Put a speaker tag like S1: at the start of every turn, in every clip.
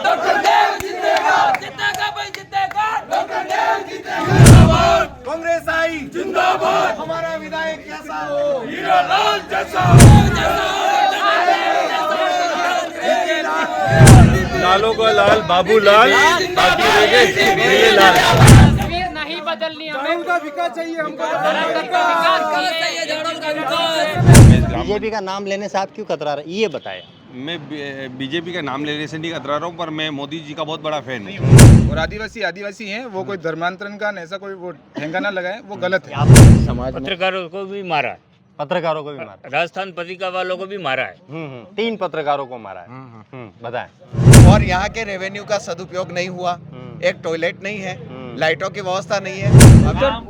S1: Doctor देव जीतेगा, जीतेगा भाई जीतेगा, डॉक्टर देव जीतेगा। जिंदाबाद कांग्रेस आई, जिंदाबाद हमारा विधायक कैसा हो, हीरालाल जैसा हो,
S2: लालों का लाल बाबूलाल, बाकी रह गए नीले लाल।
S3: तस्वीर नहीं बदलनी हमें,
S4: उनका विकास चाहिए हमको।
S5: बीजेपी का नाम लेने से आप क्यों कतरा रहे, ये बताएं।
S2: मैं बीजेपी का नाम लेने से नहीं कतरा रहा हूँ, पर मैं मोदी जी का बहुत बड़ा फैन हूँ।
S4: और आदिवासी हैं, वो कोई धर्मांतरण का ऐसा कोई वो ठेंगा ना लगाए, वो गलत है।
S5: आप समाज में
S6: पत्रकारों को भी मारा है,
S5: पत्रकारों को भी मारा,
S6: राजस्थान पत्रिका वालों को भी मारा है।
S5: 3 पत्रकारों को मारा है। बताएं।
S7: और यहाँ के रेवेन्यू का सदुपयोग नहीं हुआ, एक टॉयलेट नहीं है, लाइटों की व्यवस्था नहीं है।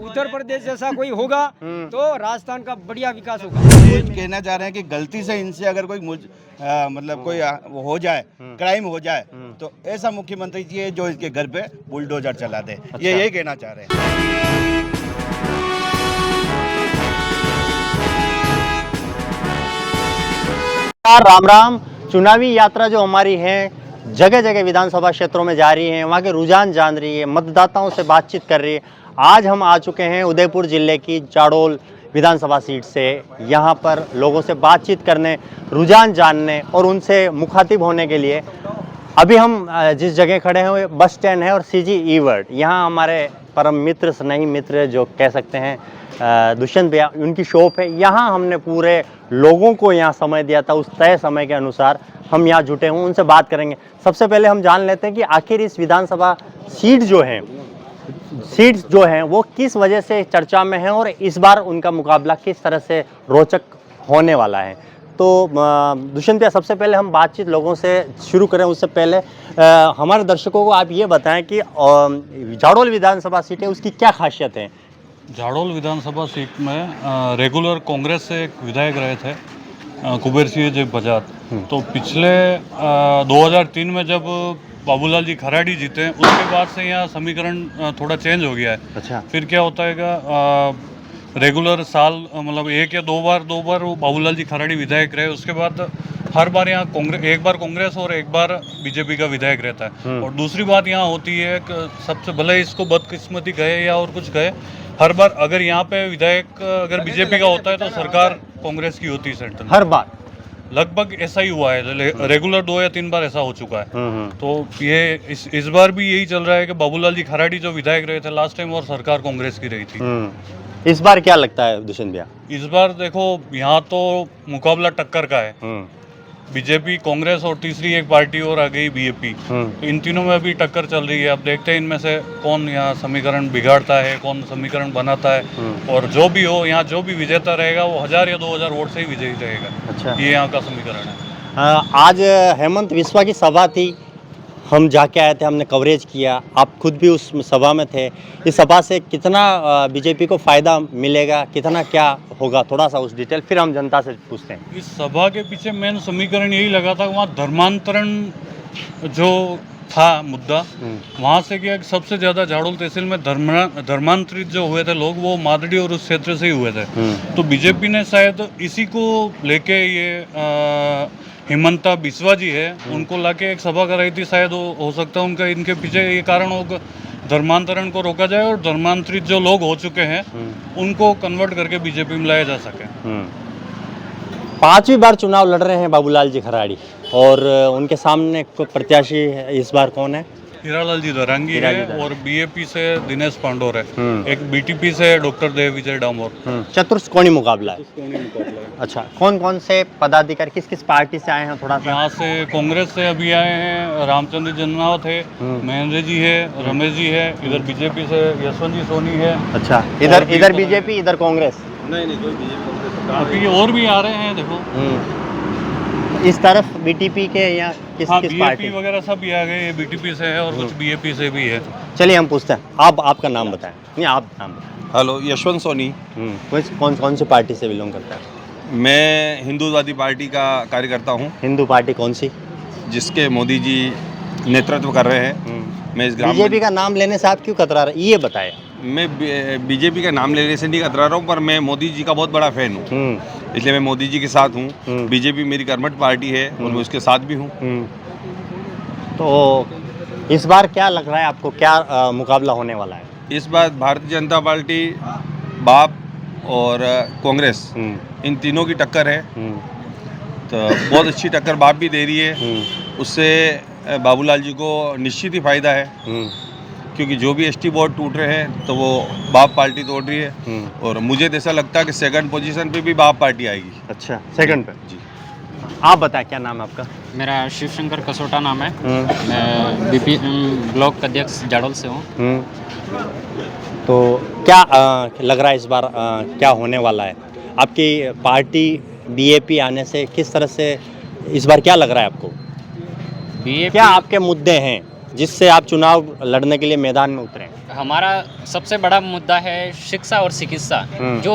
S4: उत्तर प्रदेश जैसा कोई होगा तो राजस्थान का बढ़िया विकास होगा।
S8: ये कहना चाह रहे हैं कि गलती से इनसे अगर कोई मतलब कोई हो जाए, क्राइम हो जाए, तो ऐसा मुख्यमंत्री चाहिए जो इसके घर पे बुलडोजर चला दे। ये यही कहना चाह रहे हैं।
S5: राम राम। चुनावी यात्रा जो हमारी है जगह जगह विधानसभा क्षेत्रों में जा रही है, वहाँ के रुझान जान रही है, मतदाताओं से बातचीत कर रही है। आज हम आ चुके हैं उदयपुर जिले की जाडोल विधानसभा सीट से, यहाँ पर लोगों से बातचीत करने, रुझान जानने और उनसे मुखातिब होने के लिए। अभी हम जिस जगह खड़े हैं वो बस स्टैंड है और सीजी ई वर्ड, यहाँ हमारे परम मित्र स्नेही मित्र जो कह सकते हैं दुष्यंत भैया, उनकी शॉप है। यहाँ हमने पूरे लोगों को यहाँ समय दिया था, उस तय समय के अनुसार हम यहाँ जुटे हुए, उनसे बात करेंगे। सबसे पहले हम जान लेते हैं कि आखिर इस विधानसभा सीट्स जो हैं वो किस वजह से चर्चा में हैं और इस बार उनका मुकाबला किस तरह से रोचक होने वाला है। तो दुष्यंत भैया, सबसे पहले हम बातचीत लोगों से शुरू करें, उससे पहले हमारे दर्शकों को आप ये बताएं कि जाडोल विधानसभा सीट है, उसकी क्या खासियत है।
S9: जाडोल विधानसभा सीट में रेगुलर कांग्रेस से एक विधायक रहे थे कुबेर सिंह जय बजाज। तो पिछले 2003 में जब बाबूलाल जी खराड़ी जीते, उसके बाद से यहाँ समीकरण थोड़ा चेंज हो गया है।
S5: अच्छा।
S9: फिर क्या होता है रेगुलर साल मतलब एक या दो बार वो बाबूलाल जी खराड़ी विधायक रहे, उसके बाद हर बार यहाँ कांग्रेस, एक बार कांग्रेस और एक बार बीजेपी का विधायक रहता है। और दूसरी बात यहाँ होती है कि सबसे भले इसको बदकिस्मती कहे या और कुछ कहे, हर बार अगर यहाँ पे विधायक अगर बीजेपी का होता है तो सरकार कांग्रेस की होती है सेंट्रल।
S5: हर बार
S9: लगभग ऐसा ही हुआ है, रेगुलर 2 या 3 बार ऐसा हो चुका है। तो ये इस बार भी यही चल रहा है कि बाबूलाल जी खराड़ी जो विधायक रहे थे लास्ट टाइम और सरकार कांग्रेस की रही थी।
S5: इस बार क्या लगता है दुष्यंत भैया?
S9: इस बार देखो यहाँ तो मुकाबला टक्कर का है, बीजेपी, कांग्रेस और तीसरी एक पार्टी और आ गई बीएपी। तो इन तीनों में अभी टक्कर चल रही है। अब देखते हैं इनमें से कौन यहाँ समीकरण बिगाड़ता है, कौन समीकरण बनाता है। और जो भी हो यहाँ जो भी विजेता रहेगा वो 1000 या 2000 वोट से ही विजयी रहेगा।
S5: अच्छा।
S9: ये यहाँ का समीकरण है।
S5: आज हेमंत विश्वा की सभा थी, हम जाके आए थे, हमने कवरेज किया, आप खुद भी उस सभा में थे। इस सभा से कितना बीजेपी को फ़ायदा मिलेगा, कितना क्या होगा, थोड़ा सा उस डिटेल फिर हम जनता से पूछते हैं।
S9: इस सभा के पीछे मेन समीकरण यही लगा था, वहाँ धर्मांतरण जो था मुद्दा, वहाँ से क्या सबसे ज़्यादा जाडोल तहसील में धर्मांतरित जो हुए थे लोग वो मादड़ी और उस क्षेत्र से ही हुए थे। तो बीजेपी ने शायद इसी को लेके ये हिमंता बिस्वा जी है उनको लाके एक सभा कराई थी। शायद हो सकता है उनका इनके पीछे ये कारण होगा धर्मांतरण को रोका जाए और धर्मांतरित जो लोग हो चुके हैं उनको कन्वर्ट करके बीजेपी में लाया जा सके।
S5: 5वीं बार चुनाव लड़ रहे हैं बाबूलाल जी खराड़ी और उनके सामने प्रत्याशी इस बार कौन है?
S9: हीरालाल जी दरांगी है और बीएपी से दिनेश पांडोर है, एक बीटीपी से डॉक्टर देव विजय डामोर।
S5: चतुष्कोणी मुकाबला है। अच्छा, कौन कौन से पदाधिकारी किस किस पार्टी से आए हैं थोड़ा सा?
S9: यहाँ से कांग्रेस से अभी आए हैं रामचंद्र जन्नावत है, महेंद्र जी है, रमेश जी है। इधर बीजेपी से यशवंत जी सोनी है।
S5: अच्छा, इधर बीजेपी, इधर कांग्रेस?
S2: नहीं कोई बीजेपी
S9: अभी और भी आ रहे हैं देखो।
S5: इस तरफ बीटीपी के या किस पार्टी
S9: वगैरह सब भी आ गए, बीटीपी से है और कुछ बीएपी से भी है।
S5: चलिए हम पूछते हैं, आपका नाम बताएं। नहीं, आप नाम बताएं।
S2: हेलो, यशवंत सोनी।
S5: कौन सी पार्टी से बिलोंग करता है?
S2: मैं हिंदुवादी पार्टी का कार्यकर्ता हूँ।
S5: हिंदू पार्टी कौन सी?
S2: जिसके मोदी जी नेतृत्व कर रहे हैं। मैं इस ग्राम
S5: बीजेपी का नाम लेने से आप क्यों कतरा रहे, ये बताएं।
S2: मैं बीजेपी का नाम लेने से नहीं कतरा रहा हूँ, पर मैं मोदी जी का बहुत बड़ा फैन हूँ, इसलिए मैं मोदी जी के साथ हूँ। बीजेपी मेरी कर्मठ पार्टी है और मैं उसके साथ भी हूँ।
S5: तो इस बार क्या लग रहा है आपको, क्या मुकाबला होने वाला है?
S2: इस बार भारतीय जनता पार्टी, बाप और कांग्रेस, इन तीनों की टक्कर है। तो बहुत अच्छी टक्कर बाप भी दे रही है, उससे बाबूलाल जी को निश्चित ही फायदा है, क्योंकि जो भी एसटी बोर्ड टूट रहे हैं तो वो बाप पार्टी तोड़ रही है। और मुझे तो ऐसा लगता है कि सेकंड पोजीशन पे भी बाप पार्टी आएगी।
S5: अच्छा, सेकंड पे
S2: जी।
S5: आप बताएं, क्या नाम है आपका?
S3: मेरा शिवशंकर कसोटा नाम है। मैं बीपी ब्लॉक अध्यक्ष जाडोल से हूँ।
S5: तो क्या लग रहा है इस बार क्या होने वाला है? आपकी पार्टी बीएपी आने से किस तरह से इस बार क्या लग रहा है आपको? क्या आपके मुद्दे हैं जिससे आप चुनाव लड़ने के लिए मैदान में उतरे?
S3: हमारा सबसे बड़ा मुद्दा है शिक्षा और चिकित्सा। जो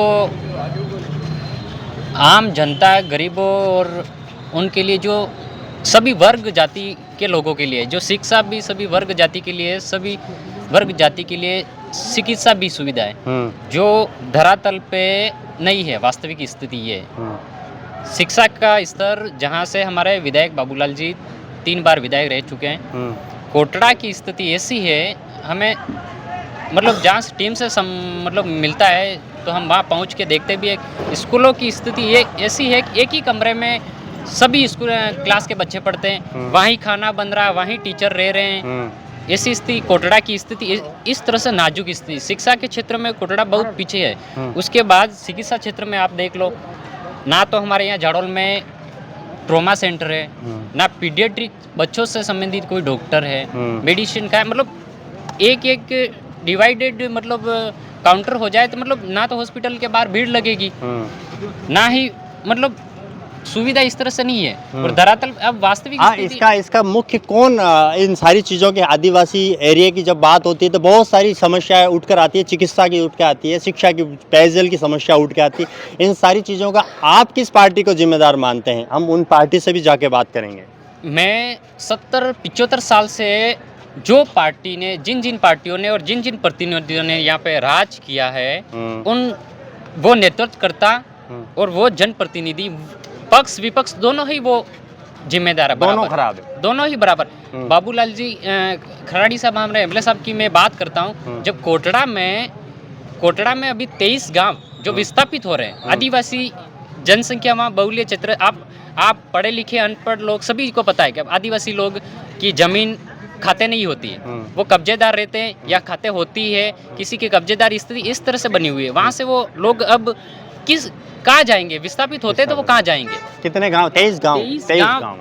S3: आम जनता है, गरीबों और उनके लिए, जो सभी वर्ग जाति के लोगों के लिए, जो शिक्षा भी सभी वर्ग जाति के लिए, सभी वर्ग जाति के लिए चिकित्सा भी सुविधा है, जो धरातल पे नहीं है। वास्तविक स्थिति ये है। शिक्षा का स्तर, जहाँ से हमारे विधायक बाबूलाल जी 3 बार विधायक रह चुके हैं, कोटड़ा की स्थिति ऐसी है, हमें मतलब जहाँ से टीम से मतलब मिलता है तो हम वहाँ पहुँच के देखते भी है। स्कूलों की स्थिति ये ऐसी है कि एक ही कमरे में सभी स्कूल क्लास के बच्चे पढ़ते हैं, वहीं खाना बन रहा है, वहीं टीचर रह रहे हैं। ऐसी स्थिति कोटड़ा की स्थिति इस तरह से नाजुक स्थिति। शिक्षा के क्षेत्र में कोटड़ा बहुत पीछे है। उसके बाद चिकित्सा क्षेत्र में आप देख लो, ना तो हमारे यहाँ जाडोल में ट्रॉमा सेंटर है, ना पीडियाट्रिक बच्चों से संबंधित कोई डॉक्टर है, मेडिसिन का मतलब एक डिवाइडेड मतलब काउंटर हो जाए तो मतलब ना तो हॉस्पिटल के बाहर भीड़ लगेगी, ना ही मतलब सुविधा इस तरह से नहीं है। और धरातल अब वास्तविक
S5: इसका मुख्य कौन इन सारी चीज़ों के, आदिवासी एरिया की जब बात होती है तो बहुत सारी समस्याएं उठकर आती है। चिकित्सा की उठ के आती है, शिक्षा की, पेयजल की समस्या उठ के आती है। इन सारी चीज़ों का आप किस पार्टी को जिम्मेदार मानते हैं? हम उन पार्टी से भी जाके बात करेंगे।
S3: मैं 70-75 साल से जो पार्टी ने, जिन पार्टियों ने और जिन प्रतिनिधियों ने यहाँ पे राज किया है, वो नेतृत्वकर्ता और वो जनप्रतिनिधि, पक्ष विपक्ष दोनों ही वो जिम्मेदार है,
S5: दोनों खराब है,
S3: दोनों ही बराबर। बाबूलाल जी खराड़ी साहब, हमारे एमएलए साहब की मैं बात करता हूँ, जब कोटड़ा में अभी 23 गांव जो विस्थापित हो रहे हैं, आदिवासी जनसंख्या वहाँ बहुल्य क्षेत्र, आप पढ़े लिखे अनपढ़ लोग सभी को पता है कि आदिवासी लोग की जमीन खाते नहीं होती है, वो कब्जेदार रहते हैं या खाते होती है, किसी के कब्जेदार स्थिति इस तरह से बनी हुई है। वहाँ से वो लोग अब कहाँ जाएंगे? विस्थापित होते तो वो कहाँ जाएंगे?
S5: कितने गांव? 23 गांव।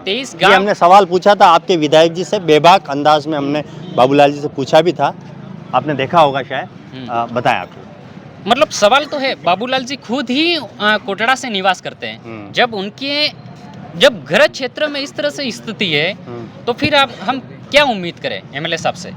S3: 23 गांव।
S5: हमने सवाल पूछा था आपके विधायक जी से, बेबाक अंदाज में हमने बाबूलाल जी से पूछा भी था, आपने देखा होगा शायद। बताया आपको।
S3: मतलब सवाल तो है, बाबूलाल जी खुद ही कोटड़ा से निवास करते हैं। जब घर क्षेत्र में इस तरह से स्थिति है तो फिर हम क्या उम्मीद करें एमएलए साहब से?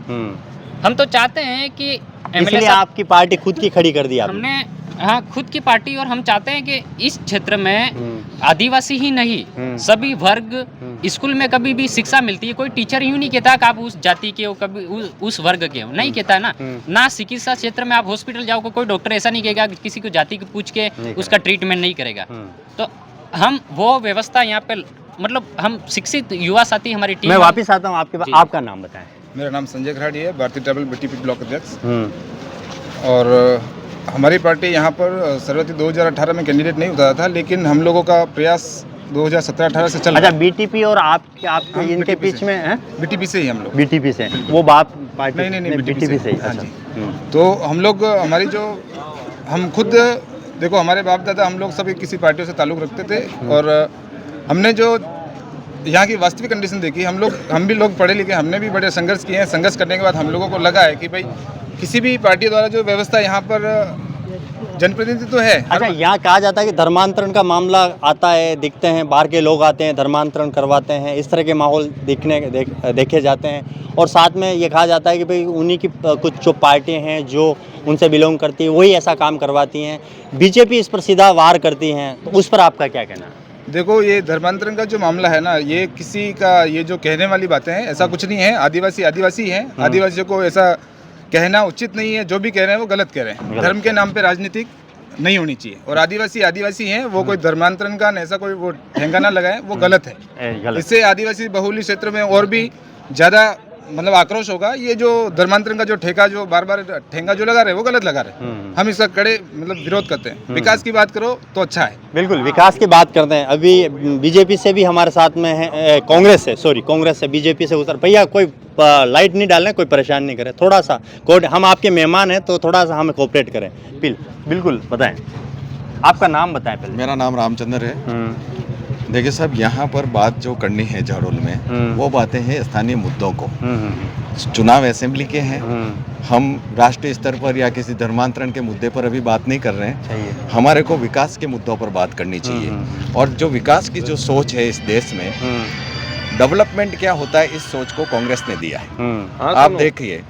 S3: हम तो चाहते हैं कि एमएलए साहब, आपकी
S5: पार्टी खुद की खड़ी कर दी
S3: हमने, हाँ, खुद की पार्टी, और हम चाहते हैं कि इस क्षेत्र में आदिवासी ही नहीं, सभी वर्ग, स्कूल में कभी भी शिक्षा मिलती है, कोई टीचर यूं नहीं कहता कि आप उस जाति के हो, कभी उस वर्ग के हो, नहीं कहता ना। ना चिकित्सा क्षेत्र में आप हॉस्पिटल जाओ, कोई डॉक्टर ऐसा नहीं कहेगा कि किसी को जाति को पूछ के उसका ट्रीटमेंट नहीं करेगा। तो हम वो व्यवस्था यहाँ पे, मतलब हम शिक्षित युवा साथी, हमारी टीम।
S5: मैं वापस आता हूँ आपके पास, आपका नाम बताएं।
S10: मेरा नाम संजय खराड़ी है, भारतीय ट्राइबल बीटीपी ब्लॉक अध्यक्ष। और हमारी पार्टी यहाँ पर सर्वोत्तम 2018 में कैंडिडेट नहीं उतारा था, लेकिन हम लोगों का प्रयास 2017-18 से चल रहा है।
S5: अच्छा, बीटीपी और आपके इनके बीच में है?
S10: बीटीपी से ही हम लोग।
S5: बीटीपी से वो बाप पार्टी?
S10: नहीं,
S5: बीटीपी से ही।
S10: हाँ जी। तो हम लोग, हमारी जो, हम खुद देखो, हमारे बाप दादा हम लोग सभी किसी पार्टियों से ताल्लुक़ रखते थे, और हमने जो यहाँ की वास्तविक कंडीशन देखी, हम भी लोग पढ़े लिखे, हमने भी बड़े संघर्ष किए हैं। संघर्ष करने के बाद हम लोगों को लगा है कि भाई किसी भी पार्टी द्वारा जो व्यवस्था यहाँ पर जनप्रतिनिधि तो है।
S5: अच्छा, यहाँ कहा जाता है कि धर्मांतरण का मामला आता है, दिखते हैं बाहर के लोग आते हैं, धर्मांतरण करवाते हैं, इस तरह के माहौल देखे जाते हैं। और साथ में ये कहा जाता है कि भाई उन्हीं की कुछ जो पार्टियाँ हैं जो उनसे बिलोंग करती है वही ऐसा काम करवाती हैं, बीजेपी इस पर सीधा वार करती हैं, तो उस पर आपका क्या कहना है?
S10: देखो, ये धर्मांतरण का जो मामला है ना, ये किसी का, ये जो कहने वाली बातें हैं, ऐसा कुछ नहीं है। आदिवासी हैं, आदिवासियों को ऐसा कहना उचित नहीं है। जो भी कह रहे हैं वो गलत कह रहे हैं। धर्म के नाम पे राजनीतिक नहीं होनी चाहिए। और आदिवासी आदिवासी हैं, वो कोई धर्मांतरण का ऐसा कोई वो ठेंगा ना लगाए, वो गलत है। इससे आदिवासी बहुल क्षेत्र में और भी ज़्यादा मतलब आक्रोश होगा। ये जो धर्मांतरण का जो ठेका जो बार बार ठेंगा जो लगा रहे, वो गलत लगा रहे। हम इसका कड़े मतलब विरोध करते हैं। विकास की बात करो तो अच्छा है।
S5: बिल्कुल विकास की बात करते हैं। अभी बीजेपी से भी हमारे साथ में है, कांग्रेस से बीजेपी से उतर भैया, कोई लाइट नहीं डालना, कोई परेशान नहीं करे, थोड़ा सा कोड, हम आपके मेहमान हैं तो थोड़ा सा हमें कोऑपरेट करें। बिल्कुल बताएं, आपका नाम बताएं पहले।
S11: मेरा नाम रामचंद्र है। देखिए साहब, यहाँ पर बात जो करनी है झाड़ोल में, वो बातें हैं स्थानीय मुद्दों को। चुनाव असेंबली के हैं, हम राष्ट्रीय स्तर पर या किसी धर्मांतरण के मुद्दे पर अभी बात नहीं कर रहे हैं। हमारे को विकास के मुद्दों पर बात करनी चाहिए। और जो विकास की जो सोच है इस देश में, डेवलपमेंट क्या होता है, इस सोच को कांग्रेस ने दिया है। आप देखिए,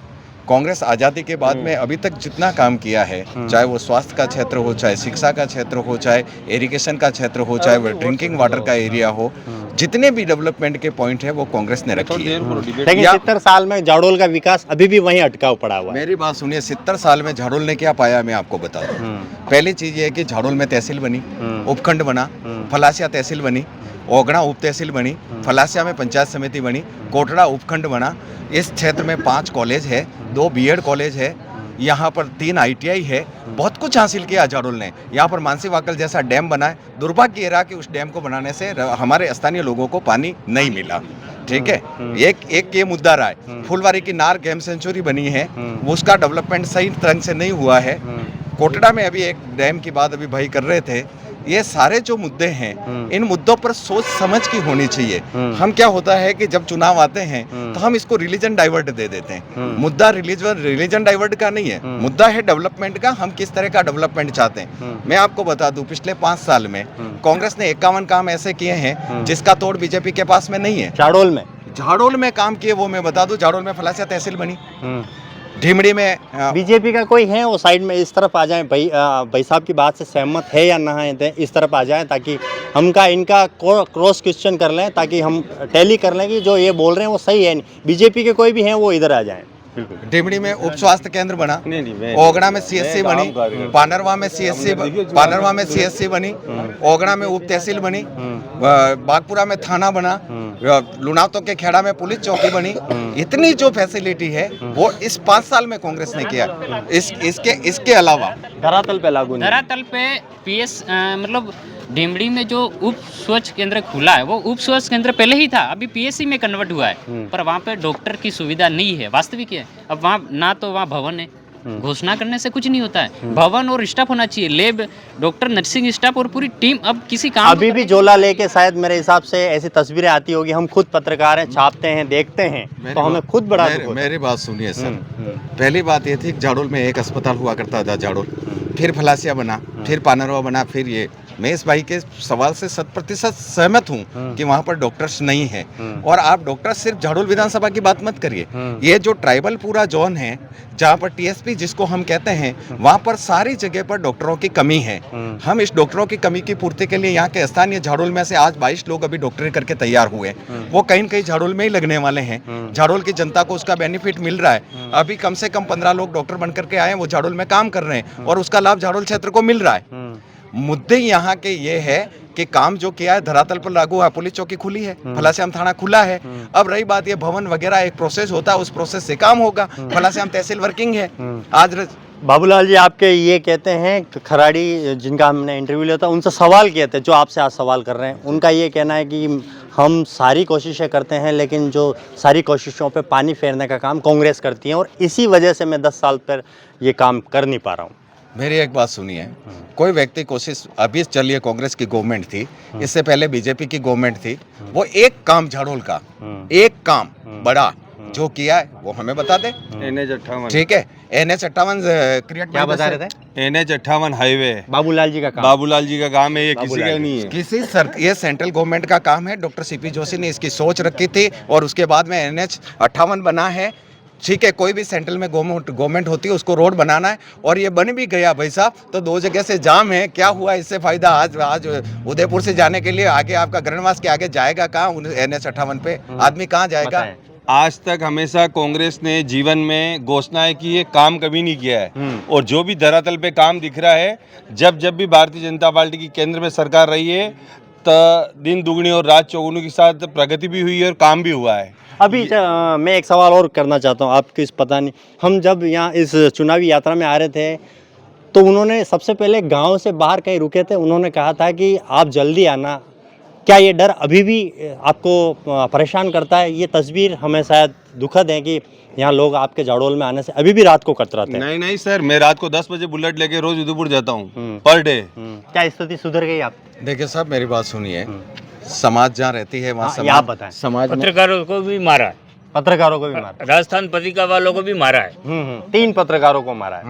S11: कांग्रेस आज़ादी के बाद में अभी तक जितना काम किया है, चाहे वो स्वास्थ्य का क्षेत्र हो, चाहे शिक्षा का क्षेत्र हो, चाहे इरिगेशन का क्षेत्र हो, चाहे वो ड्रिंकिंग वाटर का एरिया हो, जितने भी डेवलपमेंट के पॉइंट है वो कांग्रेस ने रखी है।
S5: लेकिन 70 साल में झाड़ोल का विकास अभी भी वहीं अटका पड़ा हुआ है।
S11: मेरी बात सुनिए, 70 साल में झाड़ोल ने क्या पाया, मैं आपको बता दूं। पहली चीज ये है कि झाड़ोल में तहसील बनी, उपखंड बना, फलासिया तहसील बनी, ओगड़ा उप तहसील बनी, फलासिया में पंचायत समिति बनी, कोटड़ा उपखंड बना। इस क्षेत्र में 5 कॉलेज है, 2 बीएड कॉलेज है, यहाँ पर 3 ITI है। बहुत कुछ हासिल किया झाड़ोल ने। यहाँ पर मानसी वाकल जैसा डैम बना है। दुर्भाग्य ये रहा कि उस डैम को बनाने से हमारे स्थानीय लोगों को पानी नहीं मिला। ठीक है, एक ये मुद्दा रहा है। फुलवारी की नार गेम सेंचुरी बनी है, उसका डेवलपमेंट सही ढंग से नहीं हुआ है। कोटड़ा में अभी एक डैम की बात अभी भाई कर रहे थे। ये सारे जो मुद्दे हैं, इन मुद्दों पर सोच समझ की होनी चाहिए। हम क्या होता है कि जब चुनाव आते हैं तो हम इसको रिलीजन डाइवर्ट दे देते हैं। मुद्दा रिलीजन डाइवर्ट का नहीं है, मुद्दा है डेवलपमेंट का। हम किस तरह का डेवलपमेंट चाहते हैं। मैं आपको बता दूं, पिछले 5 साल में कांग्रेस ने 51 काम ऐसे किए हैं जिसका तोड़ बीजेपी के पास में नहीं है। झाड़ोल में काम किए वो मैं बता दूं। झाड़ोल में फलासिया तहसील बनी, ढीमड़ी में
S5: बीजेपी का कोई है वो साइड में इस तरफ आ जाए, भाई साहब की बात से सहमत है या ना है, इस तरफ आ जाए ताकि हमका इनका क्रॉस क्वेश्चन कर लें, ताकि हम टैली कर लें कि जो ये बोल रहे हैं वो सही है। बीजेपी के कोई भी हैं वो इधर आ जाएं।
S11: ढीमड़ी में उप स्वास्थ्य केंद्र बना, ओगड़ा में CSC बनी, पानरवा में CSC बनी, ओगड़ा में उप तहसील बनी, बागपुरा में थाना बना, लुनावतो के खेड़ा में पुलिस चौकी बनी। इतनी जो फैसिलिटी है वो इस 5 साल में कांग्रेस ने किया। इसके अलावा
S5: धरातल पे लागू नहीं।
S3: धरातल पे PS मतलब ढीमड़ी में जो उप स्वच्छ केंद्र खुला है, वो उप स्वच्छ केंद्र पहले ही था, अभी PSC में कन्वर्ट हुआ है। पर वहाँ पे डॉक्टर की सुविधा नहीं है, वास्तविक है। अब वहाँ ना तो वहाँ भवन है, घोषणा करने से कुछ नहीं होता है। भवन और स्टाफ होना चाहिए, लैब, डॉक्टर, नर्सिंग स्टाफ और पूरी टीम। अब किसी काम
S5: अभी भी झोला लेके शायद मेरे हिसाब से ऐसी तस्वीरें आती होगी। हम खुद पत्रकार हैं, छापते हैं, देखते हैं, तो हमें खुद बड़ा
S11: मेरी बात सुनिए सर। पहली बात ये थी कि झाड़ोल में एक अस्पताल हुआ करता था, झाड़ोल, फिर फलासिया बना, फिर पानरवा बना, फिर ये। मैं इस भाई के सवाल से 100% सहमत हूँ कि वहाँ पर डॉक्टर्स नहीं है। और आप डॉक्टर सिर्फ झाड़ोल विधानसभा की बात मत करिए। ये जो ट्राइबल पूरा जोन है, जहाँ पर TSP जिसको हम कहते हैं, वहाँ पर सारी जगह पर डॉक्टरों की कमी है। हम इस डॉक्टरों की कमी की पूर्ति के लिए यहाँ के स्थानीय झाड़ोल में से आज 22 लोग अभी डॉक्टरी करके तैयार हुए। वो कहीं न कहीं झाड़ोल में ही लगने वाले हैं। झाड़ोल की जनता को उसका बेनिफिट मिल रहा है। अभी कम से कम 15 लोग डॉक्टर बन करके आए हैं, वो झाड़ोल में काम कर रहे हैं और उसका लाभ झाड़ोल क्षेत्र को मिल रहा है। मुद्दे यहाँ के ये है कि काम जो किया है धरातल पर लागू है। पुलिस चौकी खुली है, फलाश्याम थाना खुला है। अब रही बात ये भवन वगैरह, एक प्रोसेस होता है, उस प्रोसेस से काम होगा। फलाश्याम तहसील वर्किंग है आज।
S5: बाबूलाल जी आपके ये कहते हैं, खराड़ी जिनका हमने इंटरव्यू लिया था, उनसे सवाल किए थे, जो आपसे आज सवाल कर रहे हैं, उनका ये कहना है कि हम सारी कोशिशें करते हैं, लेकिन जो सारी कोशिशों पे पानी फेरने का काम कांग्रेस करती है और इसी वजह से मैं 10 साल पर ये काम कर नहीं पा रहा हूँ।
S11: मेरी एक बात सुनिए, कोई व्यक्ति कोशिश, अभी चलिए कांग्रेस की गवर्नमेंट थी, इससे पहले बीजेपी की गवर्नमेंट थी, वो एक काम झाड़ोल का, एक काम बड़ा जो किया है वो हमें बता दे। NH58, ठीक है, NH58 क्रिएट
S5: क्या बता रहे थे?
S2: NH58 हाईवे
S5: बाबूलाल जी का काम है, ये किसी का नहीं है।
S11: ये सेंट्रल गवर्नमेंट का काम है। डॉक्टर CP जोशी ने इसकी सोच रखी थी और उसके बाद में NH58 बना है। ठीक है, कोई भी सेंट्रल में गवर्नमेंट होती है, उसको रोड बनाना है और ये बन भी गया भाई साहब। तो 2 जगह से जाम है, क्या हुआ इससे फायदा? आज उदयपुर से जाने के लिए आगे आपका गरणवास के आगे जाएगा कहाँ? NH58 पे आदमी कहाँ जाएगा?
S2: आज तक हमेशा कांग्रेस ने जीवन में घोषणाएं की है, काम कभी नहीं किया है। और जो भी धरातल पे काम दिख रहा है, जब भी भारतीय जनता पार्टी की केंद्र में सरकार रही है तो दिन दुगनी और रात चौगुनी के साथ प्रगति भी हुई है और काम भी हुआ है।
S5: अभी मैं एक सवाल और करना चाहता हूँ, आपको इस पता नहीं, हम जब यहाँ इस चुनावी यात्रा में आ रहे थे तो उन्होंने सबसे पहले गांव से बाहर कहीं रुके थे, उन्होंने कहा था कि आप जल्दी आना। क्या ये डर अभी भी आपको परेशान करता है? ये तस्वीर हमें शायद दुखद है कि यहाँ लोग आपके जाडोल में आने से अभी भी रात को कतराते हैं।
S2: नहीं नहीं सर, मैं रात को 10 बजे बुलेट लेके रोज उदयपुर जाता हूँ पर डे।
S5: क्या स्थिति सुधर गई आप?
S11: देखिए साहब, मेरी बात सुनिए, समाज जहाँ रहती है वहाँ
S5: ये आप बताएं।
S11: समाज में
S6: पत्रकारों को भी मारा है,
S5: पत्रकारों को भी मारा,
S6: राजस्थान पत्रिका वालों को भी मारा है।
S5: 3 पत्रकारों को मारा है।